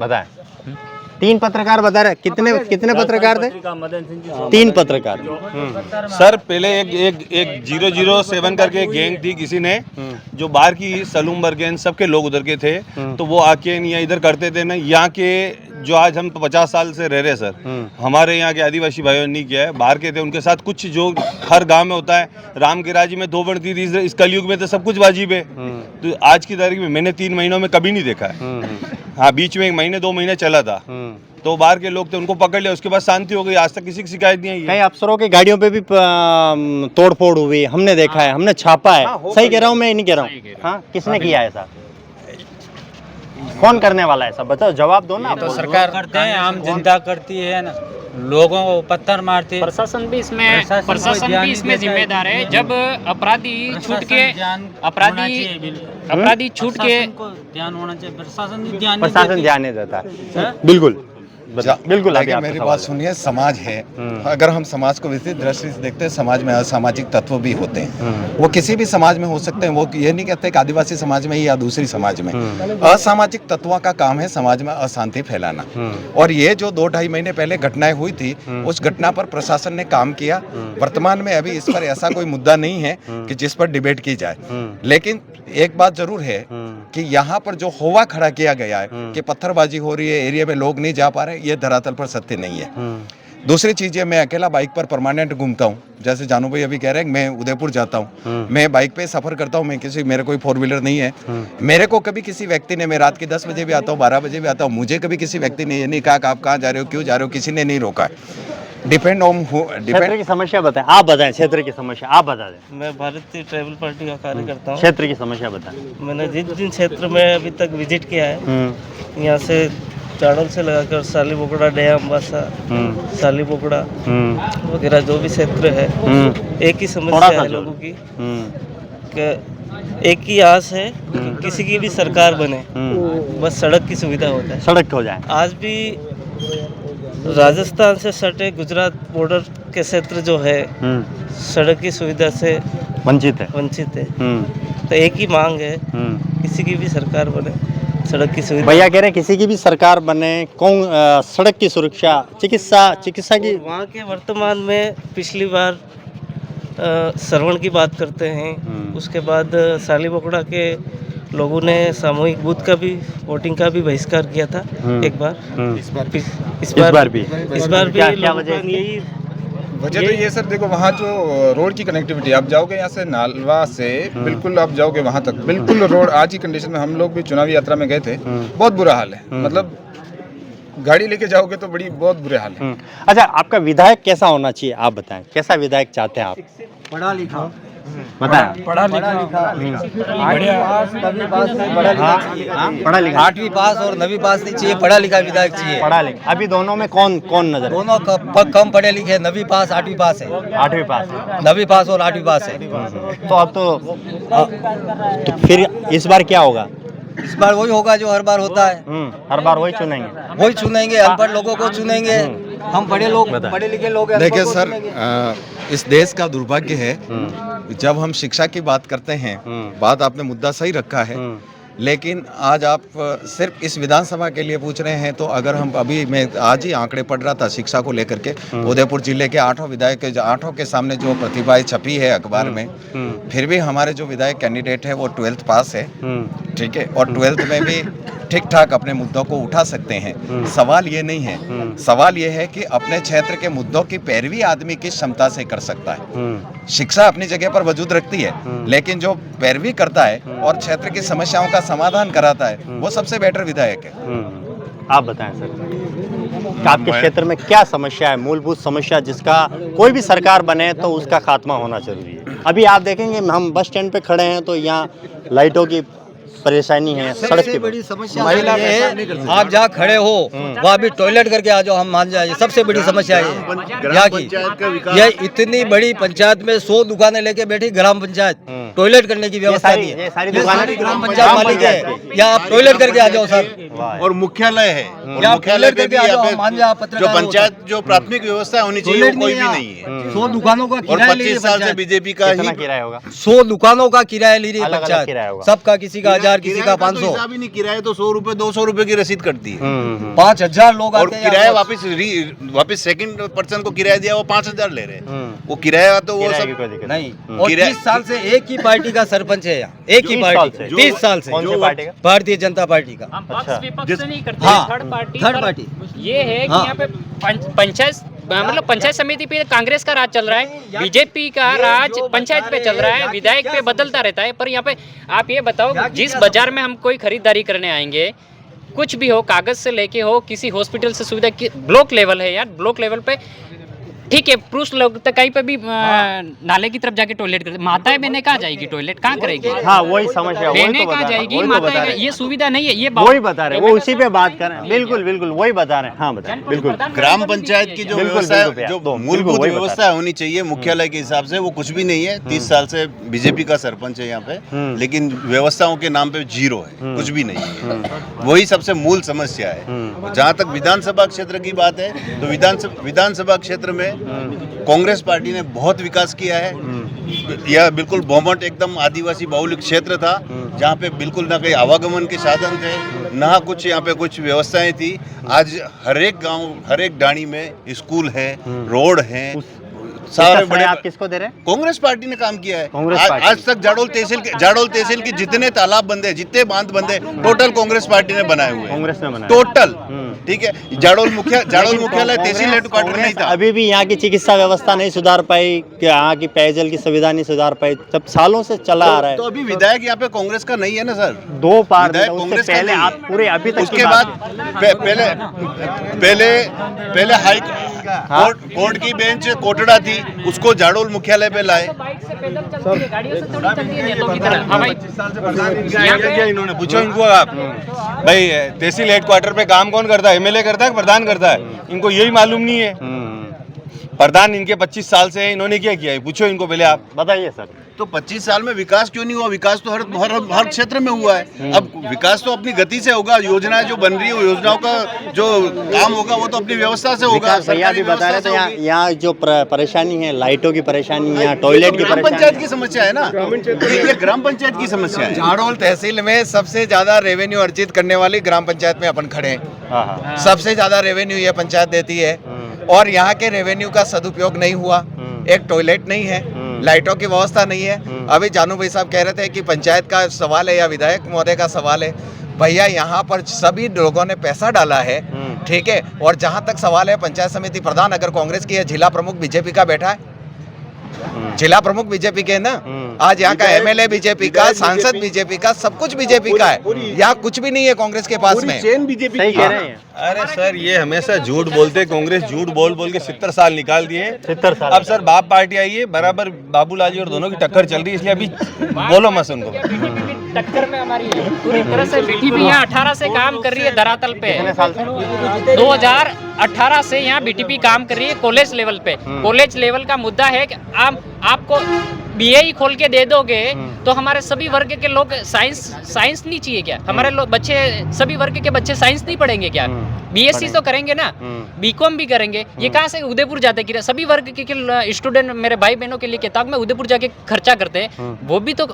S5: बताएं। 3 पत्रकार बता रहे, कितने पत्रकार थे? 3 पत्रकार।
S2: सर पहले एक 007 करके एक गैंग थी, किसी ने जो बाहर की सलूम बर्गेन सबके लोग उधर के थे, तो वो आके यहाँ इधर करते थे ना। यहाँ के जो आज हम 50 साल से रह रहे सर, हमारे यहाँ के आदिवासी भाइयों ने नहीं किया है, बाहर के थे, उनके साथ कुछ जो हर गांव में होता है। राम की राज्य में 2 बनती थी, इस कलयुग में तो सब कुछ वाजिब है। तो आज की तारीख में मैंने 3 महीनों में कभी नहीं देखा है। हाँ, बीच में 1 महीने 2 महीने चला था, तो बाहर के लोग थे, उनको पकड़ लिया, उसके बाद शांति हो गई। आज तक किसी की शिकायत नहीं आई है।
S5: कई अफसरों की गाड़ियों पे भी तोड़फोड़ हुई, हमने देखा है, हमने छापा है। सही कह रहा हूँ, मैं नहीं कह रहा हूँ? हाँ, किसने किया है ऐसा? कौन करने वाला है सब? बताओ, जवाब दो ना।
S4: तो सरकार करते हैं, आम जनता करती है ना, लोगों को पत्थर मारते हैं।
S3: प्रशासन भी इसमें जिम्मेदार है। जब अपराधी छूट के
S4: ध्यान होना चाहिए, प्रशासन
S5: ध्यान नहीं देता है। बिल्कुल बिल्कुल।
S11: देखिए, मेरी बात सुनिए, समाज है, अगर हम समाज को विस्तृत दृष्टि से देखते हैं, समाज में असामाजिक तत्व भी होते हैं। वो किसी भी समाज में हो सकते हैं। वो ये नहीं कहते कि आदिवासी समाज में ही या दूसरी समाज में। असामाजिक तत्वों का काम है समाज में अशांति फैलाना। और ये जो 2-2.5 महीने पहले घटनाएं हुई थी, उस घटना पर प्रशासन ने काम किया। वर्तमान में अभी इस पर ऐसा कोई मुद्दा नहीं है कि जिस पर डिबेट की जाए। लेकिन एक बात जरूर है कि यहाँ पर जो होवा खड़ा किया गया है कि पत्थरबाजी हो रही है, एरिया में लोग नहीं जा पा रहे, ये धरातल पर सत्य नहीं है। दूसरी चीज है, मैं अकेला बाइक पर परमानेंट घूमता हूँ। जैसे जानू भाई अभी कह रहे हैं, मैं उदयपुर जाता हूँ, मैं बाइक पे सफर करता हूँ। मेरे कोई 4 व्हीलर नहीं है। मेरे को कभी किसी व्यक्ति ने, मैं रात के 10 बजे भी आता हूँ, 12 बजे भी आता हूँ, मुझे कभी किसी व्यक्ति ने ये नहीं कहा कि आप कहाँ जा रहे हो, क्यों जा रहे हो, किसी ने नहीं रोका है।
S5: क्षेत्र की समस्या बताएं, आप बताएं। क्षेत्र की समस्या आप बता दें।
S4: मैं भारतीय ट्राइबल पार्टी का कार्य करता हूँ।
S5: क्षेत्र की समस्या बताएं। मैंने
S4: जिन क्षेत्र में अभी तक विजिट किया है, यहाँ से चाड़ोल से लगाकर साली बोकड़ा, डया अम्बासा, साली बोकड़ा वगैरह जो भी क्षेत्र है, एक ही समस्या है लोगों की, एक ही आस है कि किसी की भी सरकार बने, बस सड़क की सुविधा हो जाए,
S5: सड़क हो जाए।
S4: आज भी राजस्थान से सटे गुजरात बॉर्डर के क्षेत्र जो है, सड़क की सुविधा से वंचित है। तो एक ही मांग है, किसी की भी सरकार बने, सड़क की सुविधा।
S5: भैया कह रहे हैं किसी की भी सरकार बने, कौन सड़क की सुरक्षा, चिकित्सा की।
S4: वहाँ के वर्तमान में पिछली बार श्रवण की बात करते हैं, उसके बाद साली बोकड़ा के लोगों ने सामूहिक बूथ का भी, वोटिंग का भी बहिष्कार किया था एक बार। इस बार भी क्या वजह? यही
S10: वजह तो ये सर, देखो वहाँ जो रोड की कनेक्टिविटी, आप जाओगे यहाँ से नालवा से बिल्कुल आप जाओगे वहाँ तक, बिल्कुल रोड आज की कंडीशन में, हम लोग भी चुनावी यात्रा में गए थे, बहुत बुरा हाल है। मतलब गाड़ी लेके जाओगे तो बहुत बुरे हाल है।
S5: अच्छा, आपका विधायक कैसा होना चाहिए, आप बताएं, कैसा विधायक चाहते हैं आप?
S4: पढ़ा लिखा,
S5: बताएं।
S4: पढ़ा लिखा,
S5: पढ़ा लिखा,
S4: 8वीं पास और 9वीं पास नहीं चाहिए, पढ़ा लिखा विधायक चाहिए।
S5: पढ़ा लिखा। अभी दोनों में कौन नजर?
S4: दोनों कम पढ़े लिखे, 9वीं पास 8वीं पास है।
S5: 8वीं पास है,
S4: 9वीं पास और 8वीं पास है।
S5: तो अब तो फिर इस बार क्या होगा?
S4: इस बार वही होगा जो हर बार होता है।
S5: हर बार वही चुनेंगे,
S4: अनपढ़ लोगों को चुनेंगे। हम पढ़े लिखे लोग हैं।
S11: देखिए सर, इस देश का दुर्भाग्य है, जब हम शिक्षा की बात करते हैं, बात आपने मुद्दा सही रखा है, लेकिन आज आप सिर्फ इस विधानसभा के लिए पूछ रहे हैं। तो अगर हम मैं आज ही आंकड़े पढ़ रहा था शिक्षा को लेकर के, उदयपुर जिले के 8 विधायक के 8 के सामने जो प्रतिभाएं छपी है अखबार में, फिर भी हमारे जो विधायक कैंडिडेट है वो 12th पास है, ठीक है, और 12th में भी ठीक ठाक अपने मुद्दों को उठा सकते हैं। सवाल ये नहीं है, सवाल ये है कि अपने क्षेत्र के मुद्दों की पैरवी आदमी किस क्षमता से कर सकता है। शिक्षा अपनी जगह पर वजूद रखती है, लेकिन जो पैरवी करता है और क्षेत्र की समस्याओं का समाधान कराता है वो सबसे बेटर विधायक है।
S5: आप बताएं सर, आपके क्षेत्र में क्या समस्या है, मूलभूत समस्या जिसका कोई भी सरकार बने तो उसका खात्मा होना जरूरी है? अभी आप देखेंगे हम बस स्टैंड पे खड़े हैं तो यहाँ लाइटों की परेशानी है, सड़क की बड़ी
S12: समस्या ये है, आप जहाँ खड़े हो वहाँ भी टॉयलेट करके आ जाओ, हम मान जाए। सबसे बड़ी समस्या है यहाँ की। ये इतनी बड़ी पंचायत में 100 दुकानें लेके बैठी ग्राम पंचायत, टॉयलेट करने की व्यवस्था नहीं है।
S5: सारी दुकानें
S12: ग्राम पंचायत मालिक है, या आप टॉयलेट करके आ जाओ सर।
S8: और मुख्यालय है,
S12: या
S8: मुख्यालय
S12: टॉयलेट करके आ जाओ, मान जाओ पत्रकार
S8: जो
S12: हो।
S8: पंचायत जो प्राथमिक व्यवस्था होनी चाहिए वो कोई भी नहीं है।
S12: 100 दुकानों का
S8: और
S12: किराया ले रही
S8: 25 साल से
S12: है
S8: बीजेपी का ही
S5: कितना किराया होगा?
S12: 100 दुकानों का किराया ले रही है
S5: अलग-अलग किराया
S12: पंचायत,
S5: होगा।
S12: सबका किसी का 1000 किसी का 500।
S8: हिसाब ही नहीं, किराया तो 100 रुपए 200 रुपए की रसीद कटती है।
S12: 5000 लोग
S8: और
S12: आते हैं
S8: किराया
S12: यहाँ।
S8: वापस सेकंड पर्सन को किराया दिया वो 5000 ले रहे हैं। वो किराया तो वो
S5: किराए की
S8: सब
S5: कोई दिक्कत
S12: नहीं। और
S8: किराया-
S12: 30 साल से एक ही पार्टी का सरपंच है यहाँ, एक ही
S5: 30 साल
S12: पार्टी,
S5: से?
S12: 30 साल से।
S5: कौन सी पार्टी का?
S12: भारतीय जनता पार्टी का।
S3: हम पक्ष विपक्ष से नहीं करते,
S12: हाँ,
S3: थर्ड पार्टी
S12: थर्ड
S3: पर
S12: पार्टी।
S3: ये है कि
S12: हाँ।
S3: यहाँ पे पंचायत मतलब पंचायत समिति पे कांग्रेस का राज चल रहा है, बीजेपी का राज पंचायत पे चल रहा है, विधायक पे बदलता रहता है। पर यहाँ पे आप ये बताओ, जिस बाजार में हम कोई खरीदारी करने आएंगे, कुछ भी हो, कागज से लेके हो, किसी हॉस्पिटल से सुविधा की, ब्लॉक लेवल है यार, ब्लॉक लेवल पे ठीक है, पुरुष लोग तो कहीं पे भी नाले की तरफ जाके टॉयलेट करते, माताएं बहनें कहाँ जाएगी टॉयलेट, कहाँ करेगी?
S5: हाँ वही समस्या, वही
S3: बहनें
S5: तो
S3: कहाँ
S5: बता रहे हैं,
S3: जाएगी,
S5: वही तो बता
S3: माताएं,
S5: रहे हैं।
S3: ये सुविधा नहीं है। ये
S5: वही बता रहे हैं, वो उसी पे बात कर रहे हैं। बिल्कुल बिल्कुल वही बता रहे हैं। हाँ बताएं, बिल्कुल।
S8: ग्राम पंचायत की जो
S5: बिल्कुल,
S8: व्यवस्था
S5: बिल्कुल
S8: है, जो
S5: भैया,
S8: मूलभूत
S5: बिल्कुल वही बता
S8: व्यवस्था होनी चाहिए मुख्यालय के हिसाब से, वो कुछ भी नहीं है। 30 साल से बीजेपी का सरपंच है यहाँ पे, लेकिन व्यवस्थाओं के नाम पे जीरो है, कुछ भी नहीं है। वही सबसे मूल समस्या है। जहाँ तक विधानसभा क्षेत्र की बात है तो विधानसभा क्षेत्र में कांग्रेस पार्टी ने बहुत विकास किया है। यह बिल्कुल बोमट एकदम आदिवासी बहुल क्षेत्र था, जहाँ पे बिल्कुल ना कहीं आवागमन के साधन थे, ना कुछ यहाँ पे कुछ व्यवस्थाएं थी। आज हर एक गांव, हर एक डाणी में स्कूल है, रोड है, सारे बड़े।
S5: आप किसको दे रहे हैं?
S8: कांग्रेस पार्टी ने काम किया है।
S5: कांग्रेस पार्टी।
S8: आज तक जाडोल तहसील के जितने तालाब बंदे, जितने बांध बंदे, टोटल कांग्रेस पार्टी ने बनाए हुए हैं।
S5: कांग्रेस ने बनाया
S8: टोटल, ठीक है। जाडोल मुख्यालय तहसील हेडक्वार्टर नहीं था।
S5: अभी भी यहाँ की चिकित्सा व्यवस्था नहीं सुधार पाई, कि यहाँ की पेयजल की सुविधा नहीं सुधार पाई, जब सालों से चला आ रहा है।
S8: तो अभी विधायक यहाँ पे कांग्रेस का नहीं है ना सर,
S5: 2 बार
S8: विधायक
S5: उससे
S8: कांग्रेस का
S5: पहले
S8: नहीं है।
S5: आप पूरे अभी तक
S8: उसके बाद पहले हाई कोर्ट की बेंच कोटड़ा थी, उसको जाडोल मुख्यालय पे लाए।
S3: बाइक से पैदल चलती है, गाड़ियों से थोड़ी चलती है नेताओं की तरह। हाँ भाई,
S2: इन्होंने पूछो इनको आप, भाई तहसील हेडक्वार्टर पे काम कौन करता है? एमएलए करता है कि प्रधान करता है? इनको यही मालूम नहीं है। प्रधान इनके 25 साल से है, इन्होंने क्या किया है? पूछो इनको पहले आप।
S5: बताइए सर।
S8: तो 25 साल में विकास क्यों नहीं हुआ? विकास तो हर क्षेत्र में हुआ है। अब विकास तो अपनी गति से होगा, योजनाएं जो बन रही है, योजनाओं का जो काम होगा वो तो अपनी व्यवस्था से होगा।
S5: विकास भैया भी बता रहे थे, यहाँ जो परेशानी है, लाइटों की परेशानी है, टॉयलेट की
S8: ग्राम
S5: परेशानी
S8: पंचायत की समस्या है ना, ये ग्राम पंचायत की समस्या है।
S11: झाड़ोल तहसील में सबसे ज्यादा रेवेन्यू अर्जित करने वाली ग्राम पंचायत में अपन खड़े हैं।
S5: हाँ।
S11: सबसे ज्यादा रेवेन्यू ये पंचायत देती है, और यहाँ के रेवेन्यू का सदुपयोग नहीं हुआ। एक टॉयलेट नहीं है, लाइटों की व्यवस्था नहीं है। अभी जानू भाई साहब कह रहे थे कि पंचायत का सवाल है या विधायक महोदय का सवाल है। भैया यहाँ पर सभी लोगों ने पैसा डाला है, ठीक है। और जहाँ तक सवाल है, पंचायत समिति प्रधान अगर कांग्रेस की है, जिला प्रमुख बीजेपी का बैठा है, जिला प्रमुख बीजेपी के ना, आज यहाँ का एमएलए बीजेपी का, सांसद बीजेपी का, सब कुछ बीजेपी का है। यहाँ कुछ भी नहीं है कांग्रेस के पास में।
S5: सही कह रहे हैं।
S2: अरे सर, ये हमेशा झूठ बोलते, कांग्रेस झूठ बोल बोल के 70 साल निकाल दिए।
S5: 70 साल।
S2: अब सर बाप पार्टी आई है, बराबर बाबूलाल जी और दोनों की टक्कर चल रही है, इसलिए अभी बोलो मत उनको।
S3: टक्कर में हमारी पूरी तरह से बीटीपी यहाँ 18 से काम कर रही है धरातल पे।
S5: कितने साल से?
S3: 2018 से यहाँ बीटीपी काम कर रही है कॉलेज लेवल पे। कॉलेज लेवल का मुद्दा है कि आपको बीए ही खोल के दे दोगे तो हमारे सभी वर्ग के लोग साइंस नहीं चाहिए क्या? हमारे लोग बच्चे, सभी वर्ग के बच्चे साइंस नहीं पढ़ेंगे क्या? बीएससी तो करेंगे ना, बीकॉम भी करेंगे। ये कहाँ से उदयपुर जाते कि सभी वर्ग के स्टूडेंट, मेरे भाई बहनों के लिए किताब में उदयपुर जाके खर्चा करते हैं, वो भी तो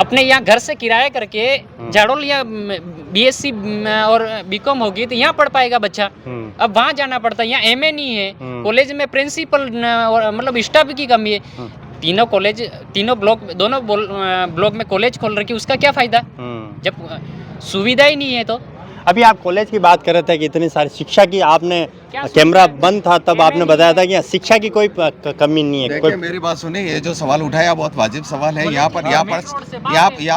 S3: अपने यहाँ घर से किराया करके झाड़ोल या बीएससी और बीकॉम होगी तो यहाँ पढ़ पाएगा बच्चा। अब वहाँ जाना पड़ता है, यहाँ एमए नहीं है, कॉलेज में प्रिंसिपल मतलब स्टाफ की कमी है। तीनों कॉलेज, तीनों ब्लॉक, दोनों ब्लॉक में कॉलेज खोल रखी, उसका क्या फायदा जब सुविधा ही नहीं है। तो
S5: अभी आप कॉलेज की बात कर रहे थे कि इतनी सारी शिक्षा की, आपने कैमरा बंद था तब आपने बताया था कि शिक्षा की कोई कमी नहीं है।
S11: देखिए मेरी बात सुनिए, ये जो सवाल उठाया बहुत वाजिब सवाल है। यहाँ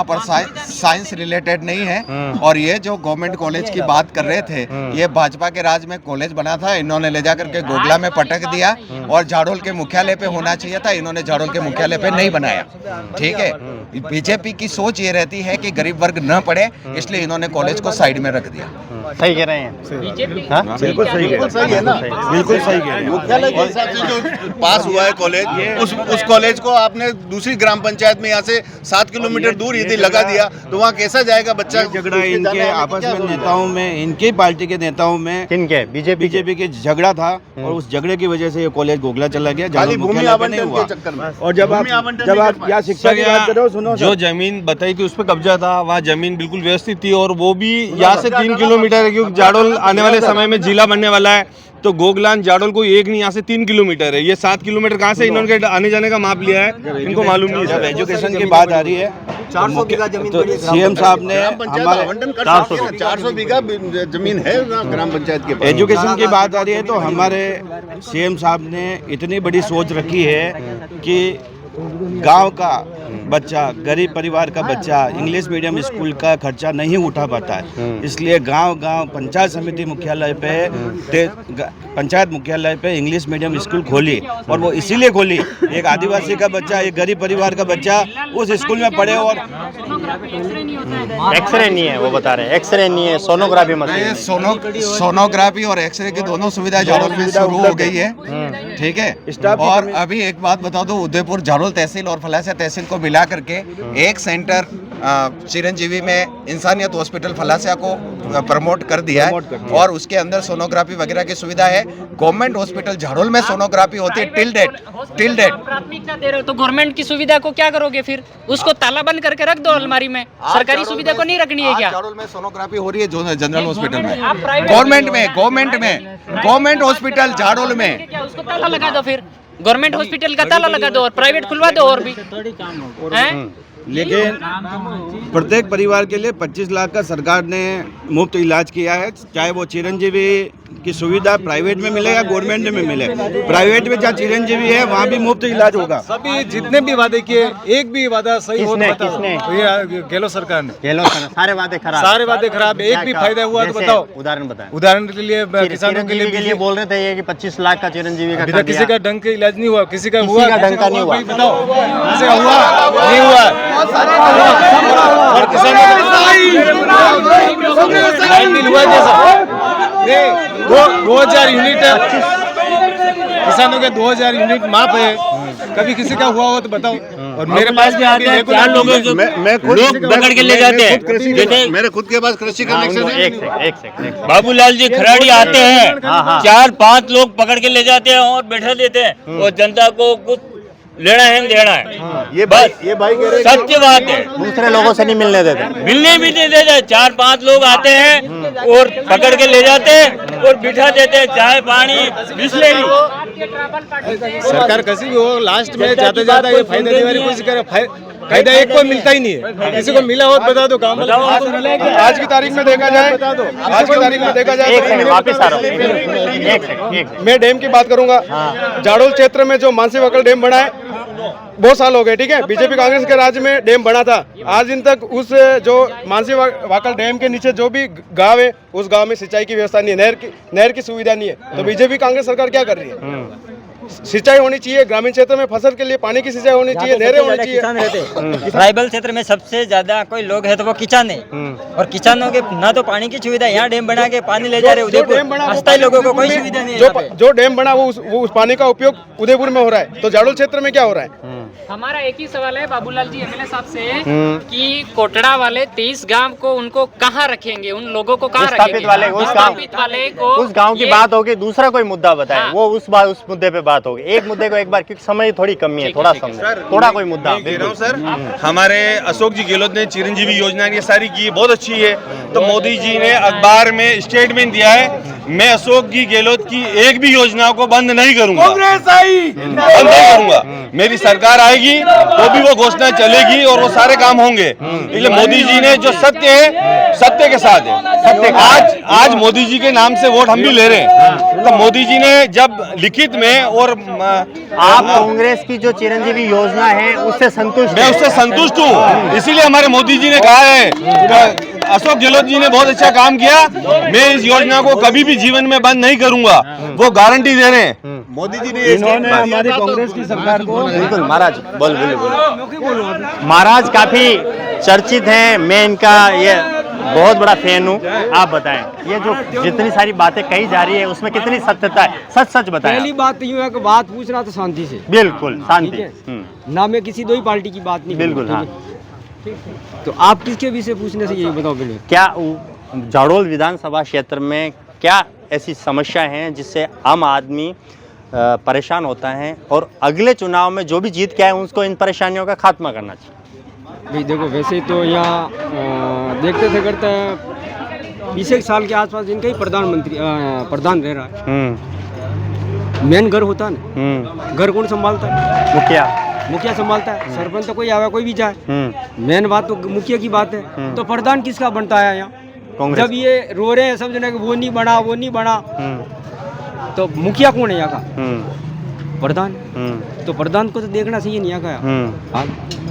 S11: पर साइंस रिलेटेड नहीं है। और ये जो गवर्नमेंट कॉलेज की बात कर रहे थे, ये भाजपा के राज में कॉलेज बना था, इन्होंने ले जाकर के गोगला में पटक दिया और झाड़ोल के मुख्यालय पे होना चाहिए था, इन्होंने झाड़ोल के मुख्यालय पे नहीं बनाया। ठीक है, बीजेपी की सोच ये रहती है कि गरीब वर्ग न पढ़े, इसलिए इन्होंने कॉलेज को साइड में रख दिया।
S5: सही कह रहे हैं,
S8: बिल्कुल सही है ना, बिल्कुल सही कह रहे हैं। मुख्यालय के हिसाब से जो पास हुआ है कॉलेज, उस कॉलेज को आपने दूसरी ग्राम पंचायत में यहाँ से 7 किलोमीटर दूर यदि लगा दिया तो वहाँ कैसा जाएगा बच्चा? झगड़ा इनके आपस में नेताओं में, इनके पार्टी के नेताओं में,
S5: किनके? बीजेपी
S8: के झगड़ा था और उस झगड़े की वजह से ये कॉलेज गोगला चला गया।
S7: भूमि आवंटन के चक्कर में।
S8: और जब आप यहाँ शिक्षा की बात कर रहे हो, सुनो,
S2: जो जमीन बताई थी उस पर कब्जा था, वहाँ जमीन बिल्कुल व्यवस्थित थी और वो भी यहाँ से 3 किलोमीटर है, क्योंकि जाडोल आने वाले समय में जिला बनने वाला है। तो गोगलान जाडोल को एक नहीं, यहाँ से 3 किलोमीटर है। ये 7 किलोमीटर कहाँ से इन्होंने आने जाने का माप लिया है, इनको मालूम नहीं।
S8: जब एजुकेशन की बात आ रही है,
S5: 400 बीघा जमीन
S8: तो सीएम साहब ने हमारे
S7: 400 बीघा जमीन है ग्राम पंचायत के पास।
S8: एजुकेशन की बात आ रही है तो हमारे सीएम साहब ने इतनी बड़ी सोच रखी है कि गांव का बच्चा, गरीब परिवार का बच्चा इंग्लिश मीडियम स्कूल का खर्चा नहीं उठा पाता है, इसलिए गांव-गांव पंचायत समिति मुख्यालय पे, पंचायत मुख्यालय पे इंग्लिश मीडियम स्कूल खोली। और वो इसीलिए खोली, एक आदिवासी का बच्चा, एक गरीब परिवार का बच्चा उस स्कूल में पढ़े। और
S5: एक्सरे नहीं है, वो बता रहे हैं एक्सरे नहीं है, सोनोग्राफी मशीन।
S11: सोनोग्राफी और एक्सरे की दोनों सुविधा झाड़ोल में शुरू हो गई है। ठीक है, और अभी एक बात बता दो, उदयपुर झाड़ोल तहसील और फलासिया तहसील को मिला करके एक सेंटर चिरंजीवी में इंसानियत हॉस्पिटल फलासिया को प्रमोट कर दिया है और उसके अंदर सोनोग्राफी वगैरह की सुविधा है। गवर्नमेंट हॉस्पिटल झाड़ोल में सोनोग्राफी होती है टिल डेट।
S3: प्राथमिकता दे रहे हो तो गवर्नमेंट की सुविधा को क्या करोगे फिर? उसको ताला बंद करके रख दो अलमारी में। सरकारी सुविधा को नहीं रखनी है क्या?
S11: झाड़ोल में सोनोग्राफी हो रही है जनरल हॉस्पिटल में, गवर्नमेंट हॉस्पिटल झाड़ोल में।
S3: क्या उसको ताला लगा दो फिर? गवर्नमेंट हॉस्पिटल का ताला लगा दो और प्राइवेट खुलवा दो और भी।
S8: लेकिन प्रत्येक परिवार के लिए 25 लाख का सरकार ने मुफ्त इलाज किया है, चाहे वो चिरंजीवी की सुविधा प्राइवेट में मिले या गवर्नमेंट में मिले। प्राइवेट में जहाँ चिरंजीवी है वहाँ भी मुफ्त इलाज होगा।
S10: सभी जितने भी वादे किए, एक भी वादा सही हो
S5: किसने?
S10: गहलोत सरकार ने।
S5: सारे वादे खराब,
S10: सारे वादे खराब, एक भी फायदा हुआ तो बताओ।
S5: उदाहरण बताएं।
S10: उदाहरण के लिए किसानों के लिए
S5: बोल रहे थे ये कि 25 लाख का चिरंजीवी का
S10: अभी किसी का ढंग का इलाज नहीं हुआ, किसी का हुआ,
S5: ढंग का नहीं हुआ।
S10: बताओ किसी का हुआ नहीं हुआ। और किसानों हुआ जैसा 2000 यूनिट किसानों के 2000 यूनिट माफ है, कभी किसी का हुआ हो तो बताओ। और मेरे पास भी आते हैं 4 लोग
S6: मैं खुद पकड़ के ले जाते हैं।
S7: मेरे खुद के पास कृषि कनेक्शन है।
S5: एक
S6: बाबूलाल जी खराड़ी आते हैं, 4-5 लोग पकड़ के ले जाते हैं और बैठा देते हैं और जनता को कुछ लेना है देना है।
S7: ये भाई कह रहे
S6: सत्य बात है।
S5: दूसरे लोगों से नहीं मिलने देते,
S6: मिलने भी नहीं देते। 4-5 लोग आते हैं और पकड़ के ले जाते हैं और बिठा देते हैं, चाय पानी बिस्लेरी।
S10: सरकार कैसी भी हो, लास्ट में जाते जाता ये फायदा देने वाली कोशिश करे, फायदा एक को मिलता ही नहीं है। किसी को मिला हो तो बता दो, काम
S8: आज की तारीख में देखा जाए, आज की तारीख में देखा जाए,
S5: वापस आ रहा हूं।
S8: मैं डैम की बात करूंगा। झाड़ोल क्षेत्र में जो मानसी वाकल डैम बना है बहुत साल हो गए, ठीक है, बीजेपी कांग्रेस के राज्य में डैम बना था। आज दिन तक उस जो मानसी वाकल डैम के नीचे जो भी गांव है उस गांव में सिंचाई की व्यवस्था नहीं है, नहर की सुविधा नहीं है। तो बीजेपी कांग्रेस सरकार क्या कर रही है? सिंचाई होनी चाहिए, ग्रामीण क्षेत्र में फसल के लिए पानी की सिंचाई होनी चाहिए, नहरें होनी चाहिए।
S12: ट्राइबल क्षेत्र में सबसे ज्यादा कोई लोग है तो वो किसान है, और किसानों के ना तो पानी की सुविधा, यहाँ डैम बना के पानी ले जा रहे उदयपुर, अस्थायी लोगों को कोई सुविधा नहीं है।
S8: जो डैम बना वो उस पानी का उपयोग उदयपुर में हो रहा है, तो झाड़ोल क्षेत्र में क्या हो रहा है?
S3: हमारा एक ही सवाल है बाबूलाल जी एमएलए साहब से कि कोटड़ा वाले 23 गांव को उनको कहाँ रखेंगे? उन लोगों को कहाँ रखेंगे?
S5: उस गांव की बात होगी, दूसरा कोई मुद्दा बताए, वो उस मुद्दे पे बात होगी। एक मुद्दे को एक बार, क्योंकि समय थोड़ी कमी है, थोड़ा समय, थोड़ा कोई मुद्दा।
S2: सर, हमारे अशोक जी गहलोत ने चिरंजीवी योजना ये सारी की, बहुत अच्छी है। तो मोदी जी ने अखबार में स्टेटमेंट दिया है मैं अशोक जी गहलोत की एक भी योजना को बंद नहीं करूंगा,
S1: कांग्रेस आई
S2: बंद नहीं करूंगा। मेरी सरकार आएगी तो भी वो घोषणा चलेगी और वो सारे काम होंगे। इसलिए मोदी जी ने जो सत्य है, सत्य के साथ है। आज मोदी जी के नाम से वोट हम भी ले रहे हैं। तो मोदी जी ने जब लिखित में और
S5: आप कांग्रेस की जो चिरंजीवी योजना है उससे संतुष्ट
S2: मैं
S5: हैं?
S2: उससे संतुष्ट हूँ। इसीलिए हमारे मोदी जी ने कहा है, अशोक गहलोत जी ने बहुत अच्छा काम किया, मैं इस योजना को कभी भी जीवन में बंद नहीं करूंगा, वो गारंटी दे रहे हैं।
S8: मोदी जी ने हमारी कांग्रेस की सरकार को
S5: बिल्कुल महाराज बोलिए महाराज काफी चर्चित हैं, मैं इनका ये बहुत बड़ा फैन हूँ। आप बताएं ये जो जितनी सारी बातें कही जा रही है उसमें कितनी सत्यता है, सच सच बताएं।
S13: पहली बात तो यूँ है कि बात पूछना तो शांति से,
S5: बिल्कुल शांति,
S13: ना मैं किसी दो ही पार्टी की बात नहीं
S5: बिल्कुल
S13: करूँगा,
S5: हाँ।
S13: ठीक है? तो आप किसके विषय पूछने से यही बताओ पहले।
S5: क्या झाड़ोल विधानसभा क्षेत्र में क्या ऐसी समस्या हैं जिससे आम आदमी परेशान होता है और अगले चुनाव में जो भी जीत के आए उसको इन परेशानियों का खात्मा करना चाहिए?
S13: भाई देखो, वैसे तो यहाँ देखते थे करते 20 साल के आसपास इनका ही प्रधान रह रहा है। मेन घर होता है ना, घर कौन संभालता है? मुखिया संभालता है। सरपंच तो कोई आवे कोई भी जाए, मेन बात तो मुखिया की बात है। तो प्रधान किसका बनता है यहाँ? जब ये रो रहे हैं सब जने वो नहीं बना वो नहीं बना, तो मुखिया कौन है यहाँ का? प्रधान। तो प्रधान को तो देखना चाहिए नहीं यहाँ का।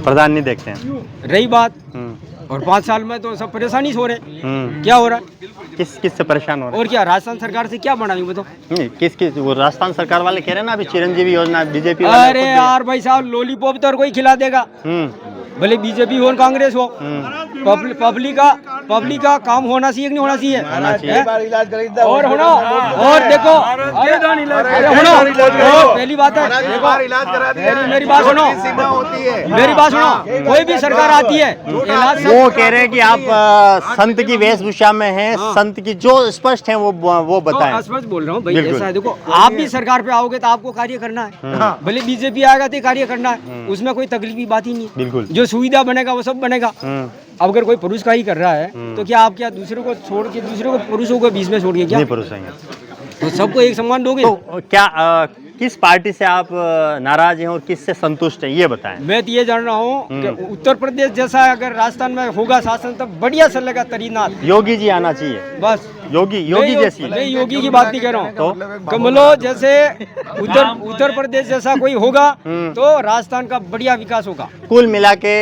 S5: प्रधान नहीं देखते हैं।
S13: रही बात, और 5 साल में तो सब परेशानी से हो रहे हैं। क्या हो रहा है?
S5: किस से परेशान हो रहे हैं?
S13: और क्या राजस्थान सरकार से क्या बना बताओ?
S5: किस वो राजस्थान सरकार वाले कह रहे हैं ना अभी चिरंजीवी योजना बीजेपी।
S13: अरे यार भाई साहब, लॉलीपॉप तो कोई खिला देगा, भले बीजेपी हो कांग्रेस हो। पब्लिक का काम होना चाहिए कि नहीं होना चाहिए? और होना, और देखो होना, पहली बात है देखो, मेरी बात सुनो, मेरी बात सुनो, कोई भी सरकार आती है
S5: वो कह रहे हैं कि आप संत की वेशभूषा में हैं, संत की जो स्पष्ट है वो बताएं।
S13: स्पष्ट बोल रहा हूँ भाई, ऐसा है देखो, आप भी सरकार पे आओगे तो आपको कार्य करना है, भले बीजेपी आएगा तो कार्य करना है, उसमें कोई तकलीफ की बात ही नहीं।
S5: बिल्कुल
S13: जो सुविधा बनेगा वो सब बनेगा। अब अगर कोई पुरुष का ही कर रहा है तो क्या आप क्या दूसरे को छोड़ के, दूसरे को पुरुषों को बीच में छोड़ के क्या
S5: नहीं परोसेंगे?
S13: तो सबको एक सम्मान दोगे?
S5: तो क्या किस पार्टी से आप नाराज हैं और किस से संतुष्ट हैं ये बताएं।
S13: मैं तो ये जान रहा हूँ कि उत्तर प्रदेश जैसा अगर राजस्थान में होगा शासन तो बढ़िया चलेगा तरीनाथ।
S5: योगी जी आना चाहिए बस, योगी जैसी।
S13: मैं योगी की बात नहीं कर रहा हूँ, तो कमलो जैसे उत्तर प्रदेश जैसा कोई होगा तो राजस्थान का बढ़िया विकास होगा।
S5: कुल मिला के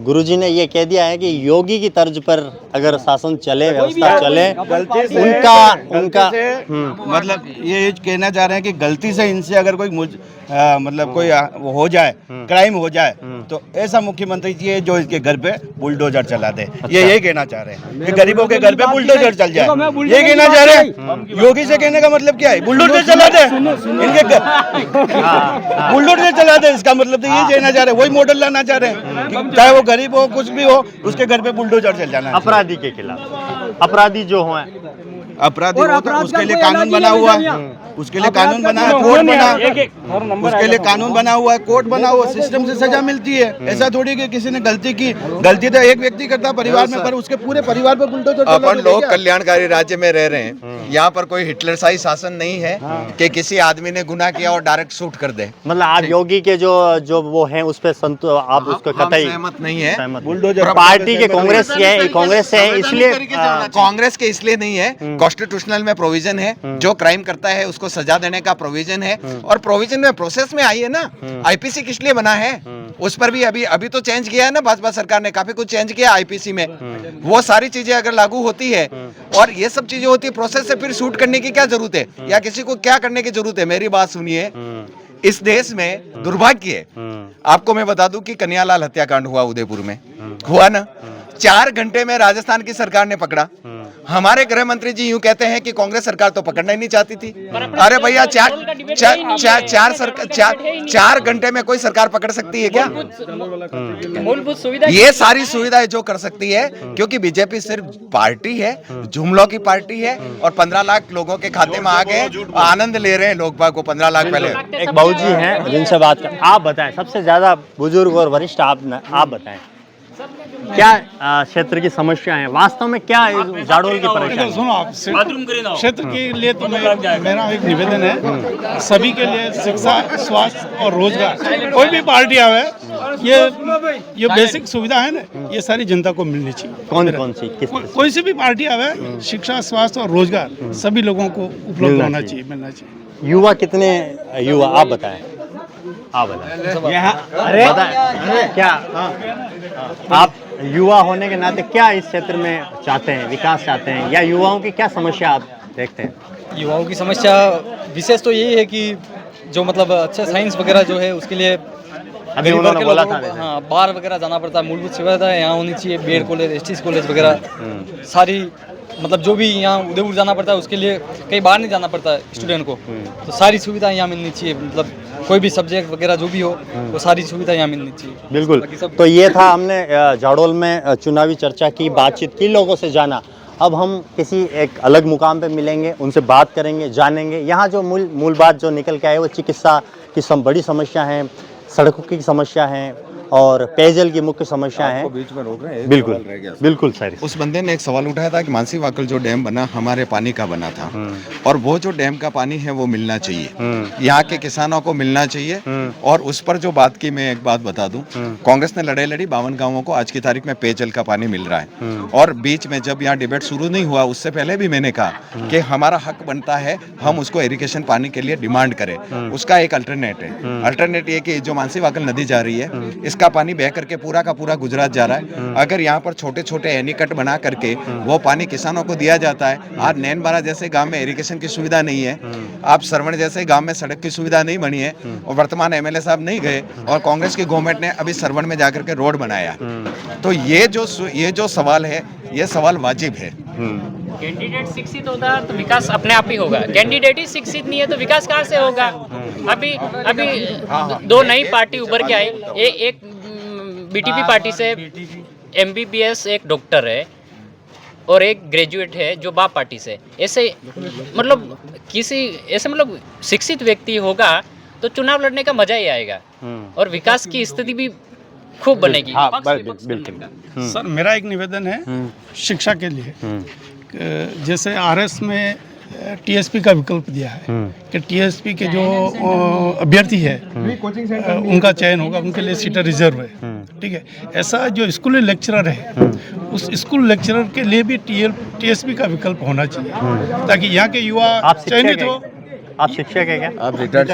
S5: गुरुजी ने ये कह दिया है कि योगी की तर्ज पर अगर शासन चले, व्यवस्था चले, उनका
S8: मतलब ये कहना चाह रहे हैं कि गलती से इनसे अगर कोई मतलब कोई वो हो जाए, क्राइम हो जाए, तो ऐसा मुख्यमंत्री जी है जो इसके घर पे बुलडोजर चला दे। ये यही कहना चाह रहे हैं कि गरीबों के घर पे बुलडोजर चल जाए, ये कहना चाह रहे हैं। योगी से कहने का मतलब क्या है? बुलडोजर चला दे इनके घर, बुलडोजर चला दे, इसका मतलब तो ये कहना चाह रहे हैं, वही मॉडल लाना चाह रहे हैं कि चाहे वो गरीब हो कुछ भी हो, उसके घर पे बुलडोजर चल जाना।
S5: अपराधी के खिलाफ, अपराधी जो हो
S8: अपराधी हो तो उसके लिए कानून बना हुआ है, उसके लिए कानून बना है, कोर्ट बना, उसके लिए कानून बना हुआ है, कोर्ट बना हुआ, सिस्टम से सजा मिलती है। ऐसा थोड़ी कि किसी ने गलती की, गलती तो एक व्यक्ति करता परिवार में, पर उसके पूरे परिवार पे बुलडोजर।
S11: अपन लोग कल्याणकारी राज्य में रह रहे हैं, यहाँ पर कोई हिटलरशाही शासन नहीं है कि किसी आदमी ने गुनाह किया और डायरेक्ट शूट कर दे।
S5: मतलब आप योगी के जो वो है उस पर आप उसको कतई
S11: सहमत नहीं है।
S5: बुलडोजर पार्टी के कांग्रेस से है, इसलिए
S11: कांग्रेस के इसलिए नहीं है, कॉन्स्टिट्यूशनल में प्रोविजन है, जो क्राइम करता है उसको सजा देने का प्रोविजन है, और प्रोविजन में प्रोसेस में आई है ना। आईपीसी किस लिए बना है, उस पर भी अभी तो चेंज किया है ना भाजपा सरकार ने, काफी कुछ चेंज किया आईपीसी में। वो सारी चीजें अगर लागू होती है और ये सब चीजें होती है प्रोसेस से, फिर शूट करने की क्या जरूरत है, या किसी को क्या करने की जरूरत है? मेरी बात सुनिए, इस देश में दुर्भाग्य है, आपको मैं बता दूं कि कन्हैयालाल हत्याकांड हुआ उदयपुर में, हुआ ना, 4 घंटे में राजस्थान की सरकार ने पकड़ा। हमारे गृह मंत्री जी यूं कहते हैं कि कांग्रेस सरकार तो पकड़ना ही नहीं चाहती थी। अरे भैया, 4 घंटे में कोई सरकार पकड़ सकती है क्या?
S3: मूलभूत सुविधा
S11: ये सारी सुविधाएं जो कर सकती है, क्योंकि बीजेपी सिर्फ पार्टी है, जुमलों की पार्टी है, और 15 लाख लोगों के खाते में आ गए, आनंद ले रहे हैं लोग बाग को 15 लाख पहले।
S5: एक बाबूजी हैं जिनसे बात कर, आप बताएं, सबसे ज्यादा बुजुर्ग और वरिष्ठ आप बताएं। क्या क्षेत्र की समस्या है, वास्तव में क्या है जाडोल की परेशानी?
S14: सुनो आप, क्षेत्र के लिए तो मेरा एक निवेदन है, सभी के लिए शिक्षा, स्वास्थ्य और रोजगार, कोई भी पार्टी आवे, ये बेसिक सुविधा है ना, ये सारी जनता को मिलनी चाहिए।
S5: कौन सी
S14: कोई सी भी पार्टी आवे, शिक्षा, स्वास्थ्य और रोजगार सभी लोगों को उपलब्ध होना चाहिए, मिलना चाहिए।
S5: युवा कितने युवा आप बताएं, आप बताएं। अरे क्या आप युवा होने के नाते क्या इस क्षेत्र में चाहते हैं, विकास चाहते हैं, या युवाओं की क्या समस्या आप देखते हैं?
S12: युवाओं की समस्या विशेष तो यही है कि जो मतलब अच्छा साइंस वगैरह जो है उसके लिए
S5: अभी उन्होंने बोला था,
S12: हाँ, बाहर वगैरह जाना पड़ता है, मूलभूत सुविधाएं यहाँ होनी चाहिए, बीएड कॉलेज, एसटीज कॉलेज वगैरह सारी, मतलब जो भी यहाँ उदयपुर जाना पड़ता है उसके लिए कहीं बाहर नहीं जाना पड़ता है स्टूडेंट को, तो सारी सुविधाएं यहाँ मिलनी चाहिए, मतलब कोई भी सब्जेक्ट वगैरह जो भी हो वो सारी सुविधा यहाँ मिलनी चाहिए।
S5: बिल्कुल, तो ये था, हमने जाडोल में चुनावी चर्चा की, बातचीत की, लोगों से जाना। अब हम किसी एक अलग मुकाम पे मिलेंगे, उनसे बात करेंगे, जानेंगे यहाँ जो मूल बात जो निकल के आए वो चिकित्सा की बड़ी समस्या है, सड़कों की समस्या है और पेयजल की मुख्य समस्या है।
S11: बीच में रोक रहे हैं,
S5: बिल्कुल बिल्कुल सर।
S11: उस बंदे ने एक सवाल उठाया था कि मानसी वाकल जो डैम बना हमारे पानी का बना था, और वो जो डैम का पानी है वो मिलना चाहिए, यहाँ के किसानों को मिलना चाहिए। और उस पर जो बात की, मैं एक बात बता दूं, कांग्रेस ने लड़ाई लड़ी, 52 गांवों को आज की तारीख में पेयजल का पानी मिल रहा है। और बीच में जब यहाँ डिबेट शुरू नहीं हुआ उससे पहले भी मैंने कहा कि हमारा हक बनता है हम उसको इरिगेशन पानी के लिए डिमांड करें। उसका एक अल्टरनेट ये कि जो मानसी वाकल नदी जा रही है इसका पानी बह करके पूरा का पूरा गुजरात जा रहा है। अगर यहाँ पर छोटे छोटे एनीकट बना करके वो पानी किसानों को दिया जाता है। आज नैनबारा जैसे गांव में इरिगेशन की सुविधा नहीं है, आप सरवण जैसे गांव में सड़क की सुविधा नहीं बनी है, और वर्तमान एमएलए साहब नहीं गए और कांग्रेस की गवर्नमेंट ने अभी सरवण में जाकर के रोड बनाया। तो ये जो सवाल है ये सवाल वाजिब है।
S3: कैंडिडेट शिक्षित होता तो विकास अपने आप ही होगा, कैंडिडेट ही शिक्षित नहीं है तो विकास कहाँ से होगा? अभी दो नई पार्टी उभर के आई, एक बीटीपी पार्टी से एमबीबीएस एक डॉक्टर है और एक ग्रेजुएट है जो बाप पार्टी से। ऐसे मतलब शिक्षित व्यक्ति होगा तो चुनाव लड़ने का मजा ही आएगा और विकास की स्थिति भी खूब बनेगी।
S5: बिल्कुल।
S14: सर मेरा एक निवेदन है शिक्षा के लिए, जैसे आरएस में टीएसपी का विकल्प दिया है कि टीएसपी के जो अभ्यर्थी है उनका चयन होगा, उनके लिए सीटें रिजर्व है, ठीक है। ऐसा जो स्कूल लेक्चरर है उस स्कूल लेक्चरर के लिए भी टीएसपी का विकल्प होना चाहिए ताकि यहाँ के युवा चयनित हो।
S5: आप शिक्षक है क्या?
S11: आप रिटायर्ड,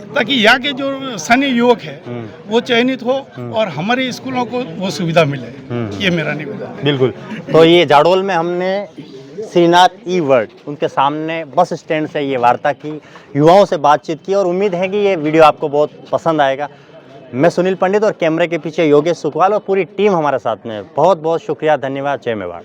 S14: ताकि यहाँ के जो स्थानीय युवक है वो चयनित हो और हमारे स्कूलों को वो सुविधा मिले, ये मेरा निवेदन।
S5: बिल्कुल। तो ये जाडोल में हमने श्रीनाथ ई वर्ड उनके सामने बस स्टैंड से ये वार्ता की, युवाओं से बातचीत की, और उम्मीद है कि ये वीडियो आपको बहुत पसंद आएगा। मैं सुनील पंडित और कैमरे के पीछे योगेश सुखवाल और पूरी टीम हमारे साथ में। बहुत बहुत शुक्रिया, धन्यवाद। जय मेवाड़।